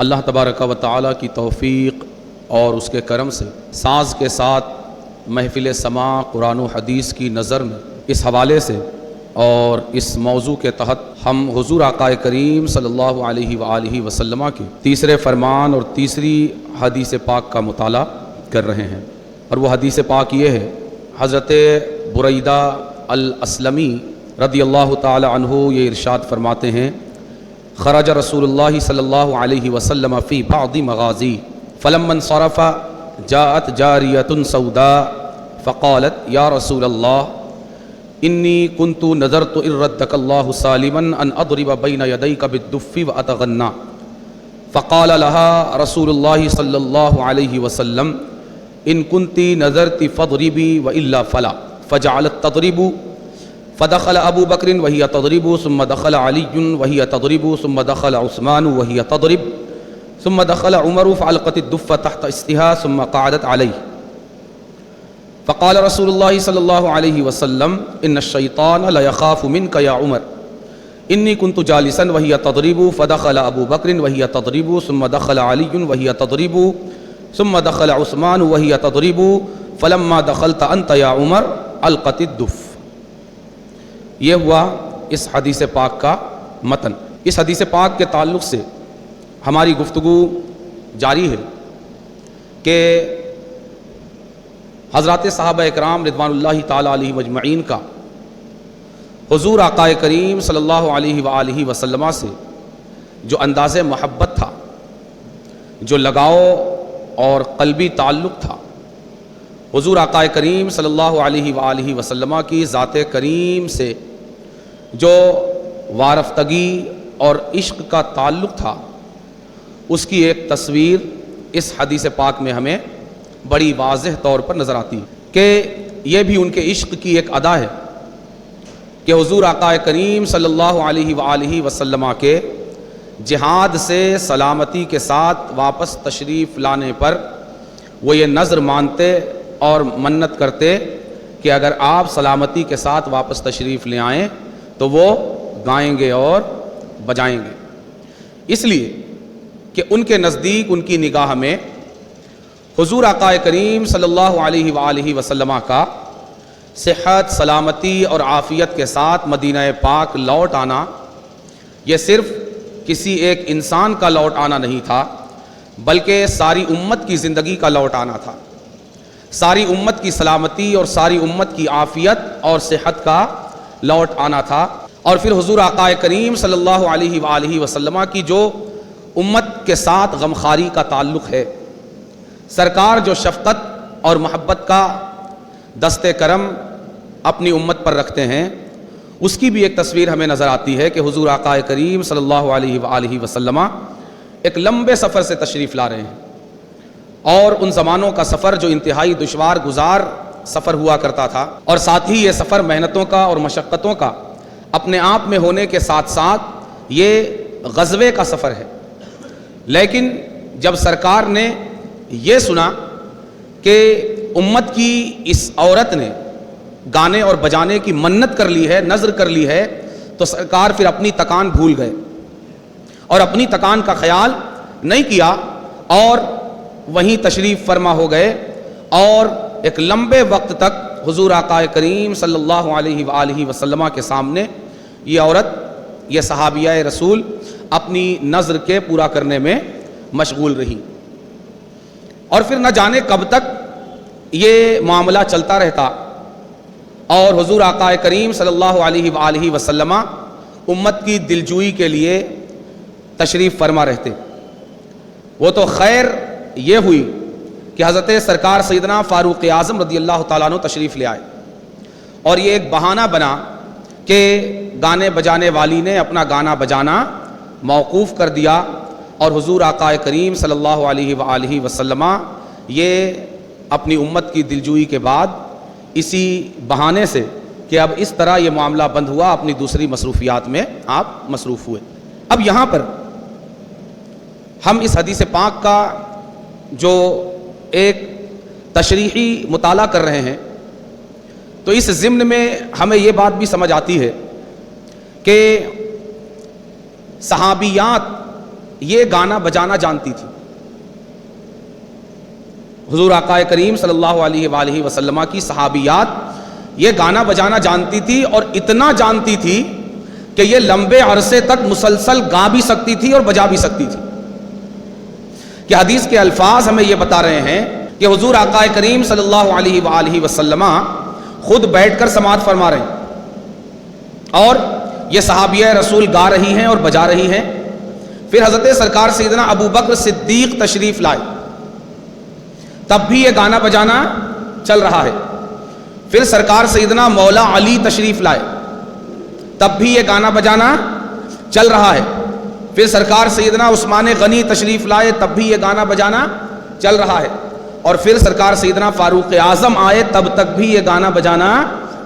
اللہ تبارک و تعالی کی توفیق اور اس کے کرم سے ساز کے ساتھ محفل سماع قرآن و حدیث کی نظر میں اس حوالے سے اور اس موضوع کے تحت ہم حضور آقا کریم صلی اللہ علیہ وآلہ وسلم کے تیسرے فرمان اور تیسری حدیث پاک کا مطالعہ کر رہے ہیں، اور وہ حدیث پاک یہ ہے۔ حضرت بریدہ الاسلمی رضی اللہ تعالی عنہ یہ ارشاد فرماتے ہیں، خرج رسول اللہ صلی اللہ علیہ وسلم فی بعض مغازی فلما انصرف جاءت جاریۃ سوداء فقالت یا رسول اللہ انی کنت نذرت ان ردک اللہ سالما ان اضرب بین یدیک بالدف واتغنى فقال لها رسول اللہ صلی اللہ علیہ وسلم ان کنت نذرت فاضربی والا فلا فجعلت تضرب فدخل ابو بکر وهي تضرب ثم دخل علی وهي تضرب ثم دخل عثمان وهي تضرب ثم دخل عمر فعلقت الدف تحت استها ثم قعدت عليه فقال رسول الله صلى الله عليه وسلم ان الشيطان لا يخاف منك يا عمر انی كنت جالسا وهي تضرب فدخل ابو بکر وهي تضرب ثم دخل علی وهي تضرب ثم دخل عثمان وهي تضرب فلما دخلت انت يا عمر القت الدف۔ یہ ہوا اس حدیث پاک کا متن۔ اس حدیث پاک کے تعلق سے ہماری گفتگو جاری ہے کہ حضرات صحابہ اکرام رضوان اللہ تعالی علیہ مجمعین کا حضور آقا کریم صلی اللہ علیہ وآلہ وسلم سے جو انداز محبت تھا، جو لگاؤ اور قلبی تعلق تھا، حضور آقا کریم صلی اللہ علیہ وآلہ وسلم کی ذات کریم سے جو وارفتگی اور عشق کا تعلق تھا، اس کی ایک تصویر اس حدیث پاک میں ہمیں بڑی واضح طور پر نظر آتی ہے کہ یہ بھی ان کے عشق کی ایک ادا ہے کہ حضور آقا کریم صلی اللہ علیہ وآلہ وسلم کے جہاد سے سلامتی کے ساتھ واپس تشریف لانے پر وہ یہ نذر مانتے اور منت کرتے کہ اگر آپ سلامتی کے ساتھ واپس تشریف لے آئیں تو وہ گائیں گے اور بجائیں گے، اس لیے کہ ان کے نزدیک ان کی نگاہ میں حضور آقا کریم صلی اللہ علیہ وآلہ وسلم کا صحت سلامتی اور عافیت کے ساتھ مدینہ پاک لوٹ آنا یہ صرف کسی ایک انسان کا لوٹ آنا نہیں تھا، بلکہ ساری امت کی زندگی کا لوٹ آنا تھا، ساری امت کی سلامتی اور ساری امت کی عافیت اور صحت کا لوٹ آنا تھا۔ اور پھر حضور آقا کریم صلی اللہ علیہ وآلہ وسلم کی جو امت کے ساتھ غمخواری کا تعلق ہے، سرکار جو شفقت اور محبت کا دست کرم اپنی امت پر رکھتے ہیں، اس کی بھی ایک تصویر ہمیں نظر آتی ہے کہ حضور آقا کریم صلی اللہ علیہ وآلہ وسلم ایک لمبے سفر سے تشریف لا رہے ہیں، اور ان زمانوں کا سفر جو انتہائی دشوار گزار سفر ہوا کرتا تھا، اور ساتھ ہی یہ سفر محنتوں کا اور مشقتوں کا اپنے آپ میں ہونے کے ساتھ ساتھ یہ غزوے کا سفر ہے۔ لیکن جب سرکار نے یہ سنا کہ امت کی اس عورت نے گانے اور بجانے کی منت کر لی ہے، نذر کر لی ہے، تو سرکار پھر اپنی تکان بھول گئے اور اپنی تکان کا خیال نہیں کیا اور وہیں تشریف فرما ہو گئے، اور ایک لمبے وقت تک حضور آقا کریم صلی اللہ علیہ وآلہ وسلم کے سامنے یہ عورت، یہ صحابیہ رسول اپنی نذر کے پورا کرنے میں مشغول رہی، اور پھر نہ جانے کب تک یہ معاملہ چلتا رہتا، اور حضور آقا کریم صلی اللہ علیہ وآلہ وسلم امت کی دلجوئی کے لیے تشریف فرما رہتے۔ وہ تو خیر یہ ہوئی کہ حضرت سرکار سیدنا فاروق اعظم رضی اللہ تعالیٰ عنہ تشریف لے آئے، اور یہ ایک بہانہ بنا کہ گانے بجانے والی نے اپنا گانا بجانا موقوف کر دیا، اور حضور آقا کریم صلی اللہ علیہ وآلہ وسلم یہ اپنی امت کی دلجوئی کے بعد اسی بہانے سے کہ اب اس طرح یہ معاملہ بند ہوا، اپنی دوسری مصروفیات میں آپ مصروف ہوئے۔ اب یہاں پر ہم اس حدیث پاک کا جو ایک تشریحی مطالعہ کر رہے ہیں، تو اس ضمن میں ہمیں یہ بات بھی سمجھ آتی ہے کہ صحابیات یہ گانا بجانا جانتی تھی. حضور آقا کریم صلی اللہ علیہ وآلہ وسلم کی صحابیات یہ گانا بجانا جانتی تھی، اور اتنا جانتی تھی کہ یہ لمبے عرصے تک مسلسل گا بھی سکتی تھی اور بجا بھی سکتی تھی. کہ حدیث کے الفاظ ہمیں یہ بتا رہے ہیں کہ حضور آقا کریم صلی اللہ علیہ وآلہ وسلم خود بیٹھ کر سماعت فرما رہے ہیں اور یہ صحابیہ رسول گا رہی ہیں اور بجا رہی ہیں. پھر حضرت سرکار سیدنا ابو بکر صدیق تشریف لائے، تب بھی یہ گانا بجانا چل رہا ہے. پھر سرکار سیدنا مولا علی تشریف لائے، تب بھی یہ گانا بجانا چل رہا ہے. پھر سرکار سیدنا عثمان غنی تشریف لائے، تب بھی یہ گانا بجانا چل رہا ہے. اور پھر سرکار سیدنا فاروق اعظم آئے، تب تک بھی یہ گانا بجانا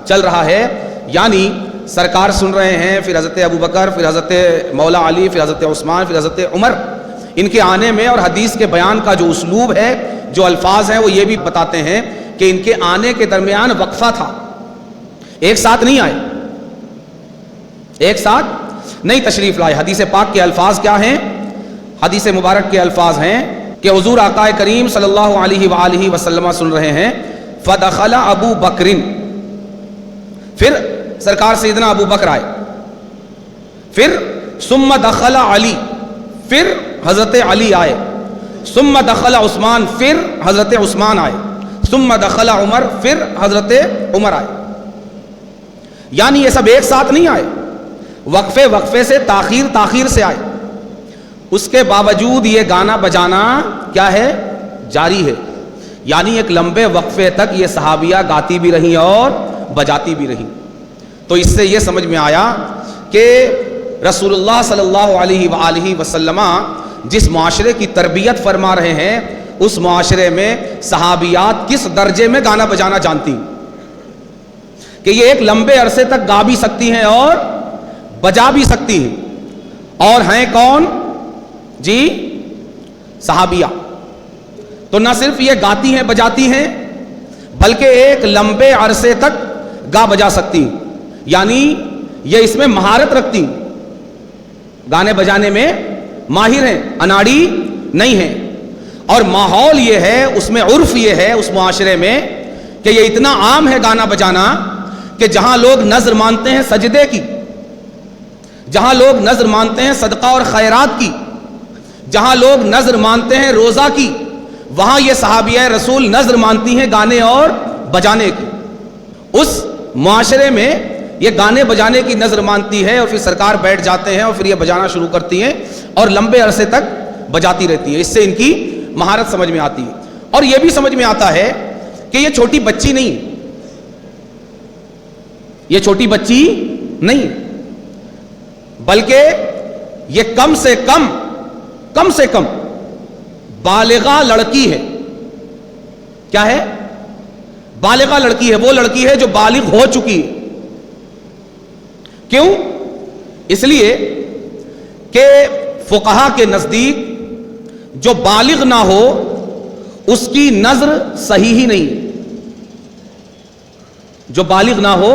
چل رہا ہے. یعنی سرکار سن رہے ہیں، پھر حضرت ابو بکر، پھر حضرت مولا علی، پھر حضرت عثمان، پھر حضرت عمر. ان کے آنے میں اور حدیث کے بیان کا جو اسلوب ہے، جو الفاظ ہیں، وہ یہ بھی بتاتے ہیں کہ ان کے آنے کے درمیان وقفہ تھا. ایک ساتھ نہیں آئے، ایک ساتھ نہیں تشریف لائے. حدیث پاک کے الفاظ کیا ہیں؟ حدیث مبارک کے الفاظ ہیں کہ حضور آقا کریم صلی اللہ علیہ وآلہ وسلم سن رہے ہیں، فدخل ابو بکر، پھر سرکار سیدنا ابو بکر آئے، پھر ثم دخل علی، پھر حضرت علی آئے، ثم دخل عثمان، پھر حضرت عثمان آئے، ثم دخل عمر، پھر حضرت عمر آئے. یعنی یہ سب ایک ساتھ نہیں آئے، وقفے وقفے سے، تاخیر سے آئے. اس کے باوجود یہ گانا بجانا کیا ہے؟ جاری ہے. یعنی ایک لمبے وقفے تک یہ صحابیہ گاتی بھی رہیں اور بجاتی بھی رہیں. تو اس سے یہ سمجھ میں آیا کہ رسول اللہ صلی اللہ علیہ وآلہ وسلم جس معاشرے کی تربیت فرما رہے ہیں، اس معاشرے میں صحابیات کس درجے میں گانا بجانا جانتی کہ یہ ایک لمبے عرصے تک گا بھی سکتی ہیں اور بجا بھی سکتی ہیں. اور ہیں کون؟ جی صحابیہ. تو نہ صرف یہ گاتی ہیں بجاتی ہیں، بلکہ ایک لمبے عرصے تک گا بجا سکتی ہیں. یعنی یہ اس میں مہارت رکھتی ہیں، گانے بجانے میں ماہر ہیں، اناڑی نہیں ہیں. اور ماحول یہ ہے، اس میں عرف یہ ہے اس معاشرے میں کہ یہ اتنا عام ہے گانا بجانا کہ جہاں لوگ نذر مانتے ہیں سجدے کی، جہاں لوگ نذر مانتے ہیں صدقہ اور خیرات کی، جہاں لوگ نذر مانتے ہیں روزہ کی، وہاں یہ صحابیہ رسول نذر مانتی ہیں گانے اور بجانے کی. اس معاشرے میں یہ گانے بجانے کی نذر مانتی ہے، اور پھر سرکار بیٹھ جاتے ہیں اور پھر یہ بجانا شروع کرتی ہیں اور لمبے عرصے تک بجاتی رہتی ہیں. اس سے ان کی مہارت سمجھ میں آتی ہے. اور یہ بھی سمجھ میں آتا ہے کہ یہ چھوٹی بچی نہیں، یہ چھوٹی بچی نہیں، بلکہ یہ کم سے کم بالغہ لڑکی ہے. کیا ہے؟ بالغہ لڑکی ہے. وہ لڑکی ہے جو بالغ ہو چکی ہے. کیوں؟ اس لیے کہ فقہا کے نزدیک جو بالغ نہ ہو اس کی نظر صحیح ہی نہیں. جو بالغ نہ ہو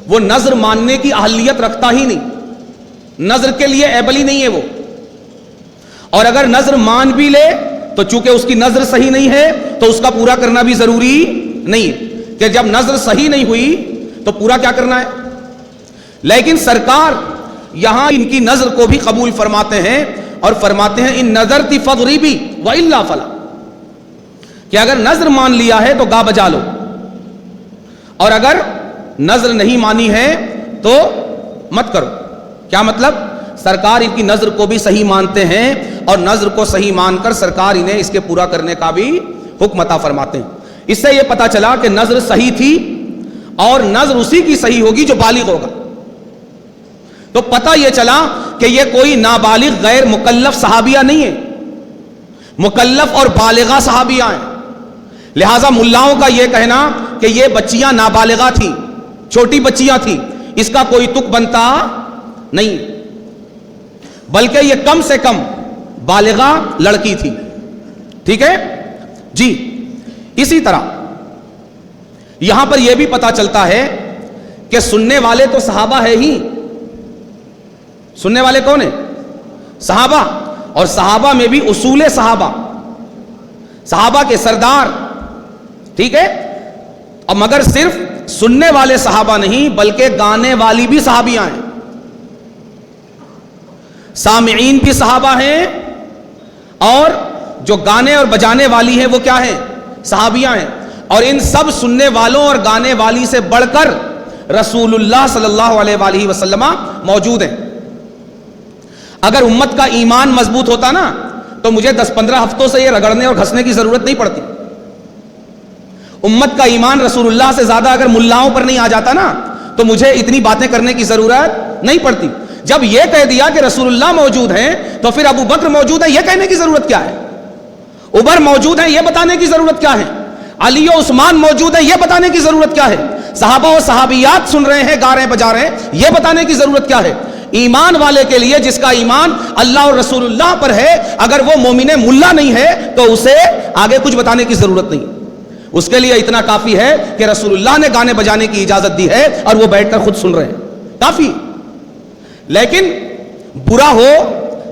وہ نظر ماننے کی اہلیت رکھتا ہی نہیں، نظر کے لیے ایبل ہی نہیں ہے وہ. اور اگر نظر مان بھی لے تو چونکہ اس کی نظر صحیح نہیں ہے تو اس کا پورا کرنا بھی ضروری نہیں ہے، کہ جب نظر صحیح نہیں ہوئی تو پورا کیا کرنا ہے. لیکن سرکار یہاں ان کی نظر کو بھی قبول فرماتے ہیں اور فرماتے ہیں ان نظرتی فغریبی والا فلا، کہ اگر نظر مان لیا ہے تو گا بجا لو، اور اگر نظر نہیں مانی ہے تو مت کرو. کیا مطلب؟ سرکار ان کی نظر کو بھی صحیح مانتے ہیں اور نظر کو صحیح مان کر سرکار انہیں اس کے پورا کرنے کا بھی حکم عطا فرماتے ہیں. اس سے یہ پتا چلا کہ نظر صحیح تھی اور نظر اسی کی صحیح ہوگی جو بالغ ہوگا. تو پتہ یہ چلا کہ یہ کوئی نابالغ غیر مکلف صحابیہ نہیں ہے، مکلف اور بالغہ صحابیہ ہیں. لہٰذا ملاؤں کا یہ کہنا کہ یہ بچیاں نابالغہ تھیں، چھوٹی بچیاں تھیں، اس کا کوئی تک بنتا نہیں، بلکہ یہ کم سے کم بالغہ لڑکی تھی. ٹھیک ہے جی. اسی طرح یہاں پر یہ بھی پتا چلتا ہے کہ سننے والے تو صحابہ ہے ہی. سننے والے کون ہیں؟ صحابہ. اور صحابہ میں بھی اصول صحابہ، صحابہ کے سردار، ٹھیک ہے، اور مگر صرف سننے والے صحابہ نہیں بلکہ گانے والی بھی صحابیاں ہیں، سامعین بھی صحابہ ہیں، اور جو گانے اور بجانے والی ہیں وہ کیا ہیں؟ صحابیاں ہیں۔ اور ان سب سننے والوں اور گانے والی سے بڑھ کر رسول اللہ صلی اللہ علیہ وآلہ وسلم موجود ہیں۔ اگر امت کا ایمان مضبوط ہوتا نا تو مجھے 10-15 ہفتوں سے یہ رگڑنے اور گھسنے کی ضرورت نہیں پڑتی۔ امت کا ایمان رسول اللہ سے زیادہ اگر ملاؤں پر نہیں آ جاتا نا تو مجھے اتنی باتیں کرنے کی ضرورت نہیں پڑتی۔ جب یہ کہہ دیا کہ رسول اللہ موجود ہیں تو پھر ابو بکر موجود ہے یہ کہنے کی ضرورت کیا ہے؟ عمر موجود ہیں یہ بتانے کی ضرورت کیا ہے؟ علی و عثمان موجود ہیں یہ بتانے کی ضرورت کیا ہے؟ صحابہ و صحابیات سن رہے ہیں، گا رہے ہیں، بجا رہے ہیں، یہ بتانے کی ضرورت کیا ہے؟ ایمان والے کے لیے، جس کا ایمان اللہ اور رسول اللہ پر ہے، اگر وہ مومن ملا نہیں ہے تو اسے آگے کچھ بتانے کی ضرورت نہیں۔ اس کے لیے اتنا کافی ہے کہ رسول اللہ نے گانے بجانے کی اجازت دی ہے اور وہ بیٹھ کر خود سن رہے ہیں، کافی۔ لیکن برا ہو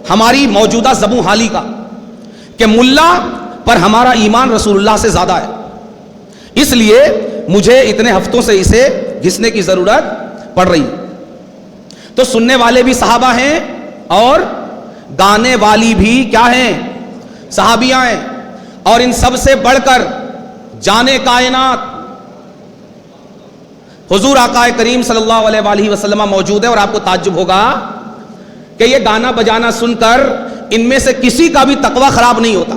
ہماری موجودہ زبوں حالی کا کہ ملا پر ہمارا ایمان رسول اللہ سے زیادہ ہے، اس لیے مجھے اتنے ہفتوں سے اسے گھسنے کی ضرورت پڑ رہی ہے۔ تو سننے والے بھی صحابہ ہیں اور گانے والی بھی کیا ہیں؟ صحابیاں ہیں۔ اور ان سب سے بڑھ کر جانے کائنات حضور آقا کریم صلی اللہ علیہ وآلہ وسلم موجود ہے، اور آپ کو تعجب ہوگا کہ یہ گانا بجانا سن کر ان میں سے کسی کا بھی تقوی خراب نہیں ہوتا۔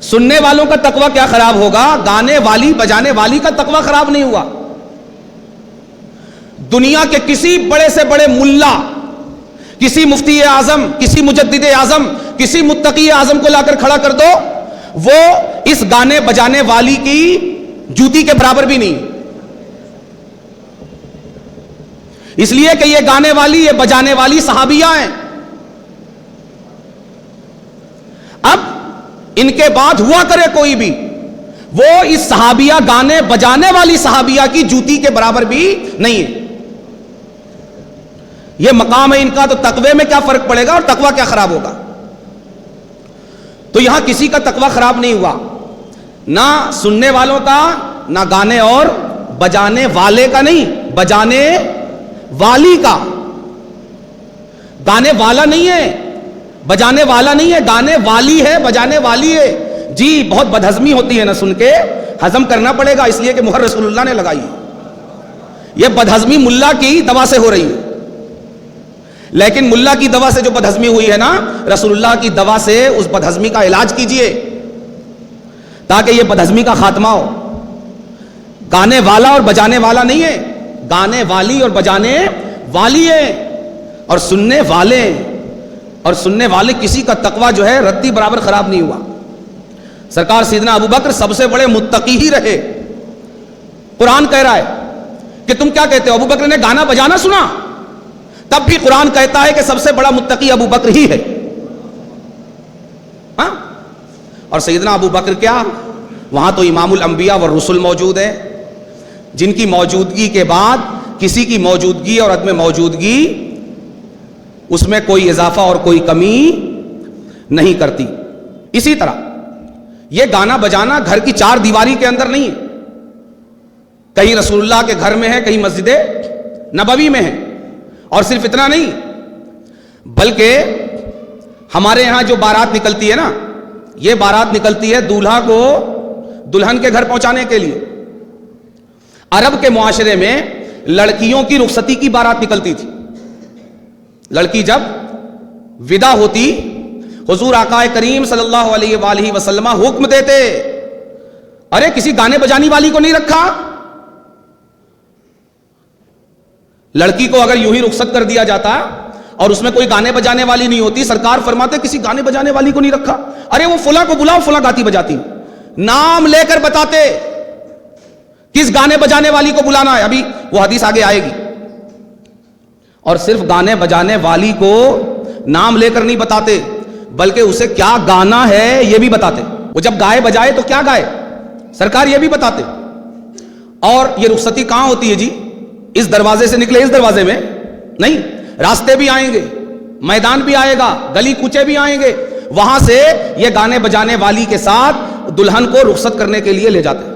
سننے والوں کا تقوی کیا خراب ہوگا؟ گانے والی بجانے والی کا تقوی خراب نہیں ہوا۔ دنیا کے کسی بڑے سے بڑے ملا، کسی مفتی اعظم، کسی مجدد اعظم، کسی متقی اعظم کو لا کر کھڑا کر دو، وہ اس گانے بجانے والی کی جوتی کے برابر بھی نہیں، اس لیے کہ یہ گانے والی، یہ بجانے والی صحابیہ ہیں۔ اب ان کے بعد ہوا کرے کوئی بھی، وہ اس صحابیہ گانے بجانے والی صحابیہ کی جوتی کے برابر بھی نہیں ہے۔ یہ مقام ہے ان کا، تو تقوی میں کیا فرق پڑے گا اور تقوی کیا خراب ہوگا؟ تو یہاں کسی کا تقوی خراب نہیں ہوا، نہ سننے والوں کا، نہ گانے اور بجانے والے کا، نہیں بجانے والی کا۔ گانے والا نہیں ہے، بجانے والا نہیں ہے، گانے والی ہے، بجانے والی ہے۔ جی بہت بدہضمی ہوتی ہے نا، سن کے ہضم کرنا پڑے گا، اس لیے کہ مہر رسول اللہ نے لگائی ہے۔ یہ بدہضمی ملا کی دوا سے ہو رہی ہے، لیکن ملا کی دوا سے جو بدہضمی ہوئی ہے نا، رسول اللہ کی دوا سے اس بدہضمی کا علاج کیجئے تاکہ یہ بدہضمی کا خاتمہ ہو۔ گانے والا اور بجانے والا نہیں ہے، گانے والی اور بجانے والی ہے، اور سننے والے، اور سننے والے کسی کا تقوی جو ہے ردی برابر خراب نہیں ہوا۔ سرکار سیدنا ابو بکر سب سے بڑے متقی ہی رہے۔ قرآن کہہ رہا ہے کہ تم کیا کہتے ہو؟ ابو بکر نے گانا بجانا سنا، تب بھی قرآن کہتا ہے کہ سب سے بڑا متقی ابو بکر ہی ہے۔ ہاں، اور سیدنا ابو بکر کیا، وہاں تو امام الانبیاء والرسل موجود ہیں، جن کی موجودگی کے بعد کسی کی موجودگی اور عدم موجودگی اس میں کوئی اضافہ اور کوئی کمی نہیں کرتی۔ اسی طرح یہ گانا بجانا گھر کی چار دیواری کے اندر نہیں ہے، کہیں رسول اللہ کے گھر میں ہے، کہیں مسجد نبوی میں ہے۔ اور صرف اتنا نہیں، بلکہ ہمارے یہاں جو بارات نکلتی ہے نا، یہ بارات نکلتی ہے دولہا کو دلہن کے گھر پہنچانے کے لیے۔ عرب کے معاشرے میں لڑکیوں کی رخصتی کی بارات نکلتی تھی۔ لڑکی جب ودا ہوتی، حضور آقا کریم صلی اللہ علیہ وآلہ وسلم حکم دیتے، ارے کسی گانے بجانے والی کو نہیں رکھا؟ لڑکی کو اگر یوں ہی رخصت کر دیا جاتا اور اس میں کوئی گانے بجانے والی نہیں ہوتی، سرکار فرماتے کسی گانے بجانے والی کو نہیں رکھا؟ ارے وہ فلاں کو بلاؤ، فلاں گاتی بجاتی، نام لے کر بتاتے کس گانے بجانے والی کو بلانا ہے، ابھی وہ حدیث آگے آئے گی۔ اور صرف گانے بجانے والی کو نام لے کر نہیں بتاتے، بلکہ اسے کیا گانا ہے یہ بھی بتاتے۔ وہ جب گائے بجائے تو کیا گائے، سرکار یہ بھی بتاتے۔ اور یہ رخصتی کہاں ہوتی ہے جی؟ اس دروازے سے نکلے اس دروازے میں نہیں، راستے بھی آئیں گے، میدان بھی آئے گا، گلی کوچے بھی آئیں گے، وہاں سے یہ گانے بجانے والی کے ساتھ دلہن کو رخصت کرنے کے لیے لے جاتے ہیں۔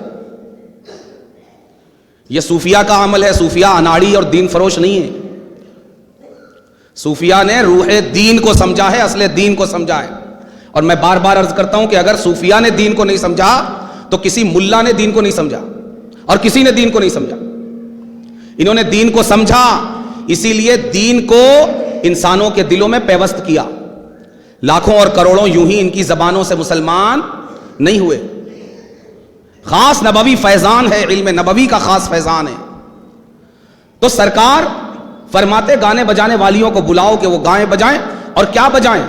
یہ صوفیہ کا عمل ہے۔ صوفیہ اناڑی اور دین فروش نہیں ہے۔ صوفیہ نے روح دین کو سمجھا ہے، اصل دین کو سمجھا ہے۔ اور میں بار بار عرض کرتا ہوں کہ اگر صوفیہ نے دین کو نہیں سمجھا تو کسی ملا نے دین کو نہیں سمجھا، اور کسی نے دین کو نہیں سمجھا۔ انہوں نے دین کو سمجھا، اسی لیے دین کو انسانوں کے دلوں میں پیوست کیا۔ لاکھوں اور کروڑوں یوں ہی ان کی زبانوں سے مسلمان نہیں ہوئے۔ خاص نبوی فیضان ہے، علم نبوی کا خاص فیضان ہے۔ تو سرکار فرماتے گانے بجانے والیوں کو بلاؤ کہ وہ گائیں بجائیں، اور کیا بجائیں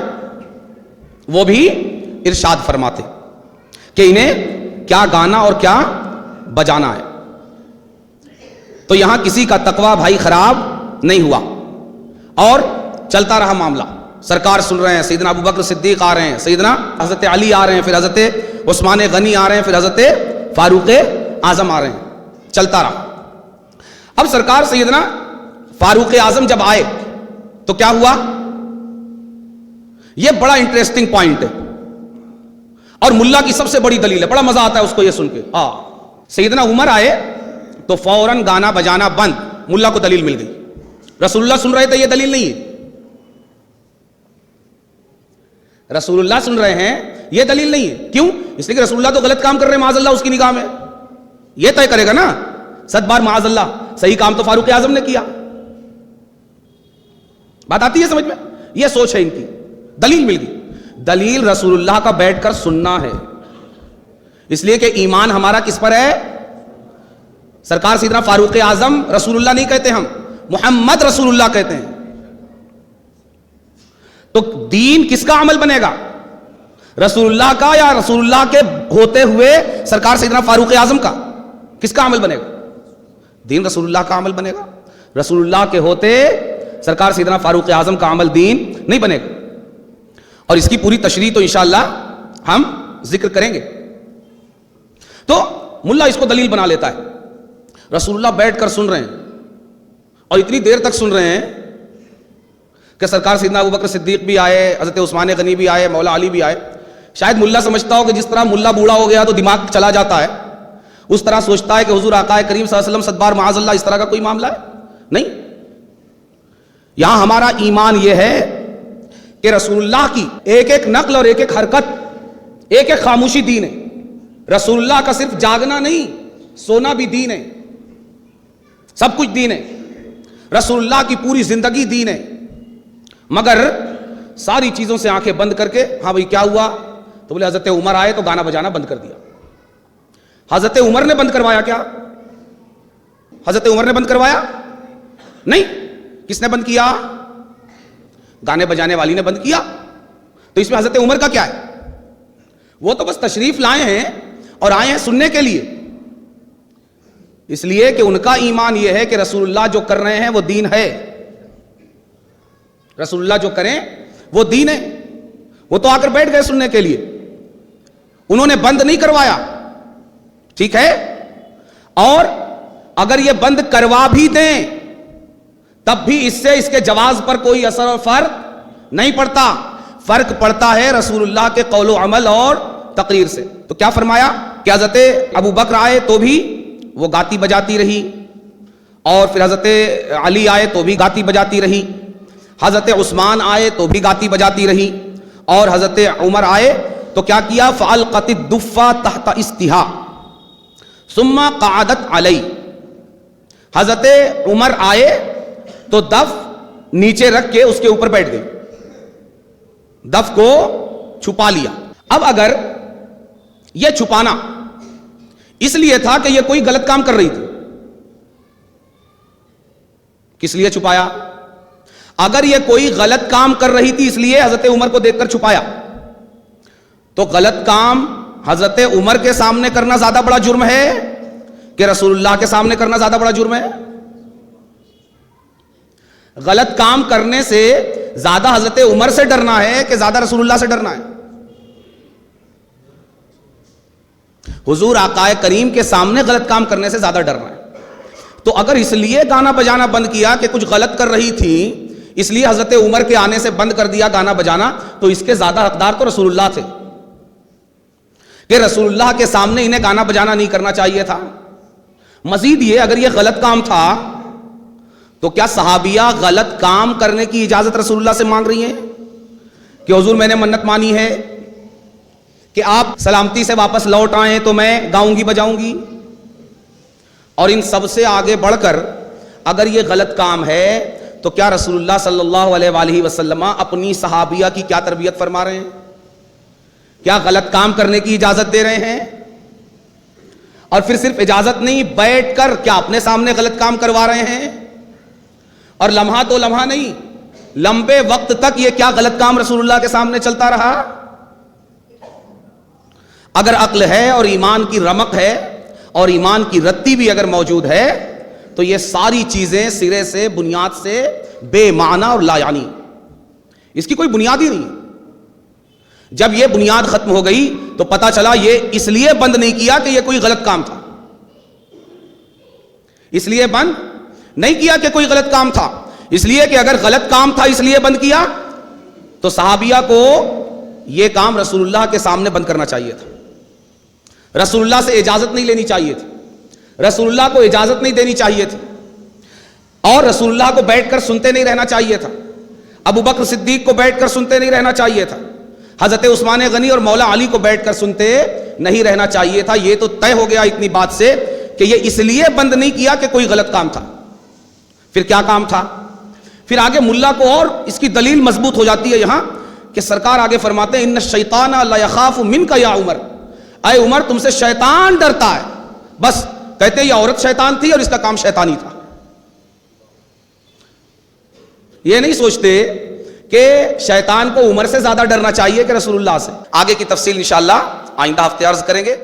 وہ بھی ارشاد فرماتے کہ انہیں کیا گانا اور کیا بجانا ہے۔ تو یہاں کسی کا تقویٰ بھائی خراب نہیں ہوا، اور چلتا رہا معاملہ۔ سرکار سن رہے ہیں، سیدنا ابو بکر صدیق آ رہے ہیں، سیدنا حضرت علی آ رہے ہیں، پھر حضرت عثمان غنی آ رہے ہیں، پھر حضرت فاروق اعظم آ رہے ہیں، چلتا رہا۔ اب سرکار سیدنا فاروق اعظم جب آئے تو کیا ہوا؟ یہ بڑا انٹریسٹنگ پوائنٹ ہے اور ملا کی سب سے بڑی دلیل ہے، بڑا مزہ آتا ہے اس کو یہ سن کے۔ سیدنا عمر آئے تو فوراً گانا بجانا بند، ملا کو دلیل مل گئی۔ رسول اللہ سن رہے تھے، یہ دلیل نہیں ہے۔ رسول اللہ سن رہے ہیں، یہ دلیل نہیں ہے۔ کیوں؟ اس لیے کہ رسول اللہ تو غلط کام کر رہے ہیں معاذ اللہ اس کی نگاہ میں، یہ طے کرے گا نا 100 بار معاذ اللہ، صحیح کام تو فاروق اعظم نے کیا۔ بات آتی ہے سمجھ میں؟ یہ سوچ ہے ان کی۔ دلیل مل گئی۔ دلیل رسول اللہ کا بیٹھ کر سننا ہے، اس لیے کہ ایمان ہمارا کس پر ہے؟ سرکار سیدنا فاروق اعظم رسول اللہ نہیں کہتے، ہم محمد رسول اللہ کہتے ہیں۔ تو دین کس کا عمل بنے گا؟ رسول اللہ کا، یا رسول اللہ کے ہوتے ہوئے سرکار سیدنا فاروق اعظم کا؟ کس کا عمل بنے گا؟ دین رسول اللہ کا عمل بنے گا۔ رسول اللہ کے ہوتے سرکار سیدنا فاروق اعظم کا عمل دین نہیں بنے گا۔ اور اس کی پوری تشریح تو انشاءاللہ ہم ذکر کریں گے۔ تو ملا اس کو دلیل بنا لیتا ہے۔ رسول اللہ بیٹھ کر سن رہے ہیں، اور اتنی دیر تک سن رہے ہیں کہ سرکار سیدنا ابو بکر صدیق بھی آئے، حضرت عثمان غنی بھی آئے، مولا علی بھی آئے۔ شاید ملا سمجھتا ہو کہ جس طرح ملا بوڑھا ہو گیا تو دماغ چلا جاتا ہے، اس طرح سوچتا ہے کہ حضور آقا کریم صلی اللہ علیہ وسلم 100 بار معاذ اللہ، اس طرح کا کوئی معاملہ ہے نہیں۔ یہاں ہمارا ایمان یہ ہے کہ رسول اللہ کی ایک ایک نقل اور ایک ایک حرکت، ایک ایک خاموشی دین ہے۔ رسول اللہ کا صرف جاگنا نہیں، سونا بھی دین ہے، سب کچھ دین ہے۔ رسول اللہ کی پوری زندگی دین ہے، مگر ساری چیزوں سے آنکھیں بند کر کے، ہاں بھئی کیا ہوا؟ تو بولے حضرت عمر آئے تو گانا بجانا بند کر دیا۔ حضرت عمر نے بند کروایا کیا؟ حضرت عمر نے بند کروایا نہیں۔ کس نے بند کیا؟ گانے بجانے والی نے بند کیا۔ تو اس میں حضرت عمر کا کیا ہے؟ وہ تو بس تشریف لائے ہیں اور آئے ہیں سننے کے لیے، اس لیے کہ ان کا ایمان یہ ہے کہ رسول اللہ جو کر رہے ہیں وہ دین ہے، رسول اللہ جو کریں وہ دین ہے۔ وہ تو آ کر بیٹھ گئے سننے کے لیے، انہوں نے بند نہیں کروایا، ٹھیک ہے؟ اور اگر یہ بند کروا بھی دیں تب بھی اس سے اس کے جواز پر کوئی اثر اور فرق نہیں پڑتا۔ فرق پڑتا ہے رسول اللہ کے قول و عمل اور تقریر سے۔ تو کیا فرمایا کہ حضرت ابو بکر آئے تو بھی وہ گاتی بجاتی رہی، اور پھر حضرت علی آئے تو بھی گاتی بجاتی رہی، حضرت عثمان آئے تو بھی گاتی بجاتی رہی، اور حضرت عمر آئے تو کیا کیا؟ فَأَلْقَتِ الدُّفَّ تَحْتَ اسْتِهَا ثُمَّ قَعَدَتْ عَلَيْهِ۔ حضرت عمر آئے تو دف نیچے رکھ کے اس کے اوپر بیٹھ گئی، دف کو چھپا لیا۔ اب اگر یہ چھپانا اس لیے تھا کہ یہ کوئی غلط کام کر رہی تھی، کس لیے چھپایا؟ اگر یہ کوئی غلط کام کر رہی تھی اس لیے حضرت عمر کو دیکھ کر چھپایا، تو غلط کام حضرت عمر کے سامنے کرنا زیادہ بڑا جرم ہے کہ رسول اللہ کے سامنے کرنا زیادہ بڑا جرم ہے؟ غلط کام کرنے سے زیادہ حضرت عمر سے ڈرنا ہے کہ زیادہ رسول اللہ سے ڈرنا ہے؟ حضور آقا کریم کے سامنے غلط کام کرنے سے زیادہ ڈرنا ہے۔ تو اگر اس لیے گانا بجانا بند کیا کہ کچھ غلط کر رہی تھی، اس لیے حضرت عمر کے آنے سے بند کر دیا گانا بجانا، تو اس کے زیادہ حقدار تو رسول اللہ تھے کہ رسول اللہ کے سامنے انہیں گانا بجانا نہیں کرنا چاہیے تھا۔ مزید یہ، اگر یہ غلط کام تھا تو کیا صحابیہ غلط کام کرنے کی اجازت رسول اللہ سے مانگ رہی ہیں کہ حضور میں نے منت مانی ہے کہ آپ سلامتی سے واپس لوٹ آئیں تو میں گاؤں گی بجاؤں گی؟ اور ان سب سے آگے بڑھ کر اگر یہ غلط کام ہے تو کیا رسول اللہ صلی اللہ علیہ وآلہ وسلم اپنی صحابیہ کی کیا تربیت فرما رہے ہیں؟ کیا غلط کام کرنے کی اجازت دے رہے ہیں؟ اور پھر صرف اجازت نہیں، بیٹھ کر کیا اپنے سامنے غلط کام کروا رہے ہیں؟ اور لمحہ تو لمحہ نہیں، لمبے وقت تک یہ کیا غلط کام رسول اللہ کے سامنے چلتا رہا؟ اگر عقل ہے اور ایمان کی رمق ہے اور ایمان کی رتی بھی اگر موجود ہے تو یہ ساری چیزیں سرے سے، بنیاد سے بے معنی اور لا یعنی، اس کی کوئی بنیاد ہی نہیں۔ جب یہ بنیاد ختم ہو گئی تو پتا چلا یہ اس لیے بند نہیں کیا کہ یہ کوئی غلط کام تھا، اس لیے بند نہیں کیا کہ کوئی غلط کام تھا، اس لیے کہ اگر غلط کام تھا اس لیے بند کیا تو صحابیہ کو یہ کام رسول اللہ کے سامنے بند کرنا چاہیے تھا، رسول اللہ سے اجازت نہیں لینی چاہیے تھی، رسول اللہ کو اجازت نہیں دینی چاہیے تھی، اور رسول اللہ کو بیٹھ کر سنتے نہیں رہنا چاہیے تھا، ابو بکر صدیق کو بیٹھ کر سنتے نہیں رہنا چاہیے تھا، حضرت عثمان غنی اور مولا علی کو بیٹھ کر سنتے نہیں رہنا چاہیے تھا۔ یہ تو طے ہو گیا اتنی بات سے کہ یہ اس لیے بند نہیں کیا کہ کوئی غلط کام تھا۔ پھر کیا کام تھا؟ پھر آگے ملا کو اور اس کی دلیل مضبوط ہو جاتی ہے یہاں کہ سرکار آگے فرماتے ہیں ان الشیطان لا یخاف منک یا عمر، اے عمر تم سے شیطان ڈرتا ہے۔ بس کہتے یہ عورت شیطان تھی اور اس کا کام شیطانی تھا، یہ نہیں سوچتے کہ شیطان کو عمر سے زیادہ ڈرنا چاہیے کہ رسول اللہ سے۔ آگے کی تفصیل انشاءاللہ آئندہ ہفتے عرض کریں گے۔